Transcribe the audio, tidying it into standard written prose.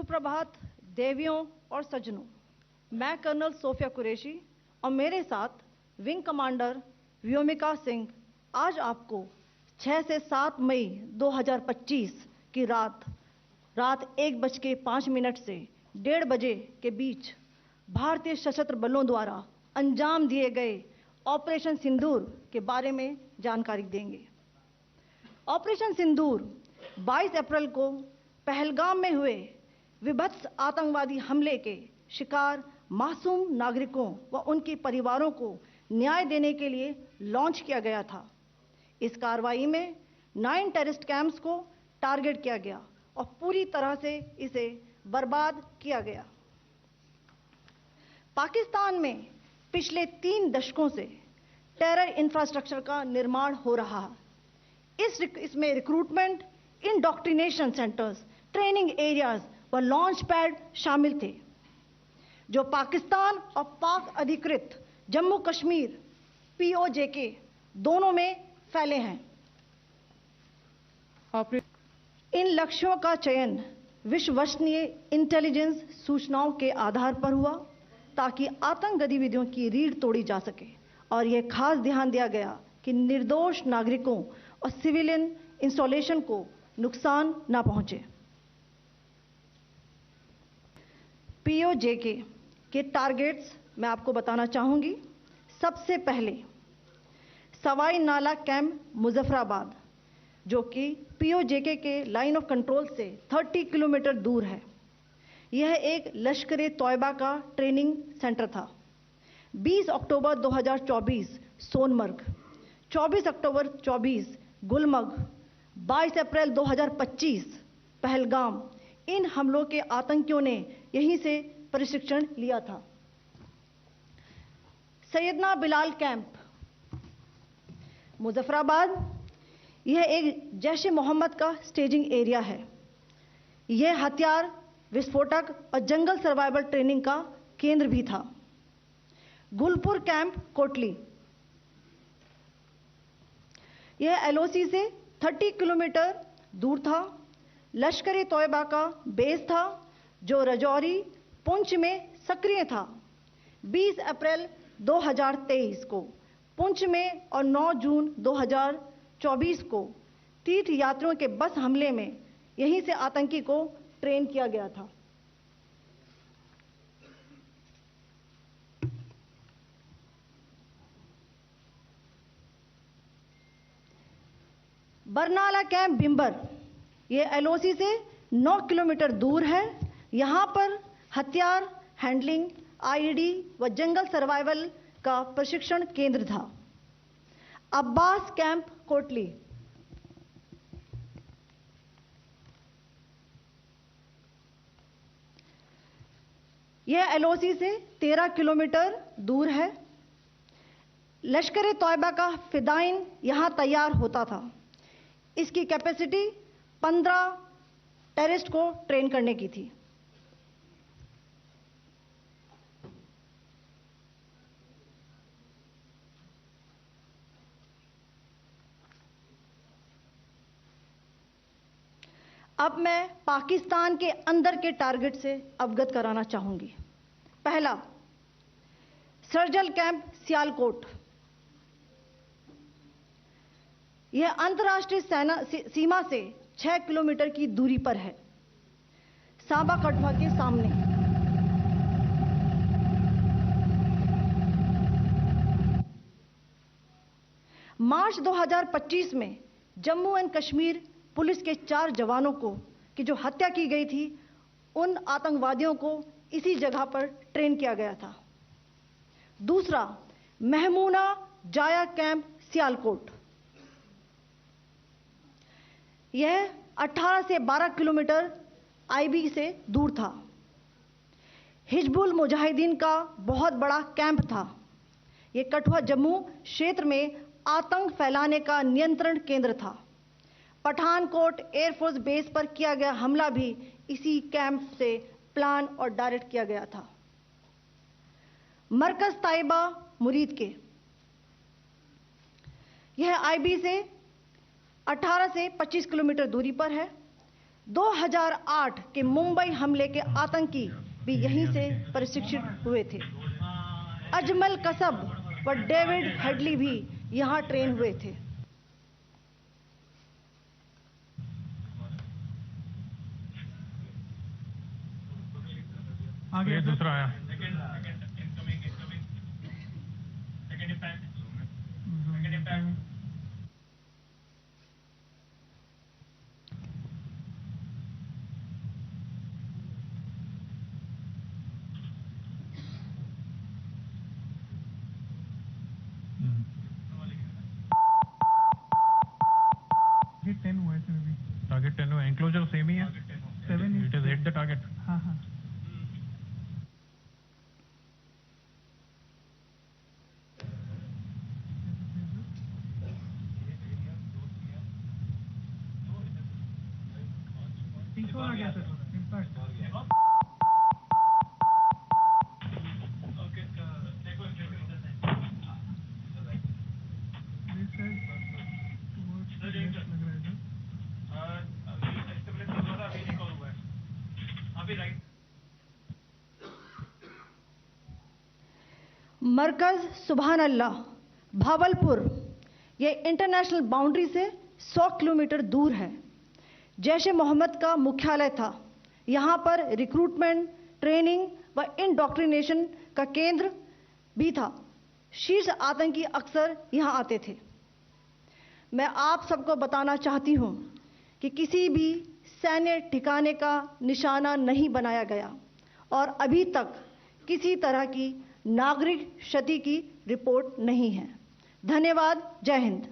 सुप्रभात देवियों और सज्जनों, मैं कर्नल सोफिया कुरैशी और मेरे साथ विंग कमांडर व्योमिका सिंह आज आपको 6 से 7 मई 2025 की रात 1:05 से 1:30 बजे के बीच भारतीय सशस्त्र बलों द्वारा अंजाम दिए गए ऑपरेशन सिंदूर के बारे में जानकारी देंगे। ऑपरेशन सिंदूर 22 अप्रैल को पहलगाम में हुए विभत्स आतंकवादी हमले के शिकार मासूम नागरिकों व उनके परिवारों को न्याय देने के लिए लॉन्च किया गया था। इस कार्रवाई में 9 टेररिस्ट कैंप्स को टारगेट किया गया और पूरी तरह से इसे बर्बाद किया गया। पाकिस्तान में पिछले 3 दशकों से टेरर इंफ्रास्ट्रक्चर का निर्माण हो रहा है। इसमें recruitment, indoctrination centres, training areas व लॉन्च पैड शामिल थे, जो पाकिस्तान और पाक अधिकृत जम्मू कश्मीर POJK दोनों में फैले हैं। इन लक्ष्यों का चयन विश्वसनीय इंटेलिजेंस सूचनाओं के आधार पर हुआ ताकि आतंक गतिविधियों की रीढ़ तोड़ी जा सके और यह खास ध्यान दिया गया कि निर्दोष नागरिकों और सिविलियन इंस्टॉलेशन को नुकसान न पहुंचे। POJK के टारगेट्स मैं आपको बताना चाहूंगी। सबसे पहले सवाई नाला कैंप मुजफ्फराबाद, जो कि POJK के लाइन ऑफ कंट्रोल से 30 किलोमीटर दूर है। यह एक लश्कर ए तौयबा का ट्रेनिंग सेंटर था। 20 अक्टूबर 2024 सोनमर्ग, 24 अक्टूबर 24 गुलमर्ग, 22 अप्रैल 2025 पहलगाम, इन हमलों के आतंकियों ने यहीं से प्रशिक्षण लिया था। सैयदना बिलाल कैंप मुजफ्फराबाद, यह एक जैश ए मोहम्मद का स्टेजिंग एरिया है। यह हथियार, विस्फोटक और जंगल सर्वाइवल ट्रेनिंग का केंद्र भी था। गुलपुर कैंप कोटली, यह LOC से 30 किलोमीटर दूर था। लश्कर ए तौयबा का बेस था जो रजौरी, पुंछ में सक्रिय था। 20 अप्रैल 2023 को पुंछ में और 9 जून 2024 को तीर्थ यात्रियों के बस हमले में यहीं से आतंकी को ट्रेन किया गया था। बरनाला कैंप बिम्बर, यह LOC से 9 किलोमीटर दूर है। यहां पर हथियार, हैंडलिंग, IED व जंगल सर्वाइवल का प्रशिक्षण केंद्र था। अब्बास कैंप कोटली, यह LOC से 13 किलोमीटर दूर है। लश्कर ए तौयबा का फिदाइन यहां तैयार होता था। इसकी कैपेसिटी 15 टेररिस्ट को ट्रेन करने की थी। अब मैं पाकिस्तान के अंदर के टारगेट से अवगत कराना चाहूंगी। पहला, सर्जल कैंप सियालकोट, यह अंतर्राष्ट्रीय सीमा से 6 किलोमीटर की दूरी पर है, सांबा कठुआ के सामने। मार्च 2025 में जम्मू एंड कश्मीर पुलिस के 4 जवानों को की जो हत्या की गई थी, उन आतंकवादियों को इसी जगह पर ट्रेन किया गया था। दूसरा, महमूना जाया कैंप सियालकोट, यह 18 से 12 किलोमीटर IB से दूर था। हिजबुल मुजाहिदीन का बहुत बड़ा कैंप था। यह कठुआ जम्मू क्षेत्र में आतंक फैलाने का नियंत्रण केंद्र था। पठानकोट एयरफोर्स बेस पर किया गया हमला भी इसी कैंप से प्लान और डायरेक्ट किया गया था। मरकज ताइबा मुरीद के, यह IB से 18 से 25 किलोमीटर दूरी पर है। 2008 के मुंबई हमले के आतंकी भी यहीं से प्रशिक्षित हुए थे। अजमल कसब व डेविड हेडली भी यहां ट्रेन हुए थे। आगे दूसरा आया। टारगेट 10 हुआ है सर अभी। टारगेट 10 हुआ, एंक्लोजर सेम ही है। 7 it is hit the target. हाँ हाँ। आ गया सर इम्पैक्ट। मरकज सुभान अल्लाह भावलपुर ये इंटरनेशनल बाउंड्री से 100 किलोमीटर दूर है। जैश ए मोहम्मद का मुख्यालय था। यहाँ पर रिक्रूटमेंट, ट्रेनिंग व इंडॉक्ट्रिनेशन का केंद्र भी था। शीर्ष आतंकी अक्सर यहाँ आते थे। मैं आप सबको बताना चाहती हूँ कि किसी भी सैन्य ठिकाने का निशाना नहीं बनाया गया और अभी तक किसी तरह की नागरिक क्षति की रिपोर्ट नहीं है। धन्यवाद। जय हिंद।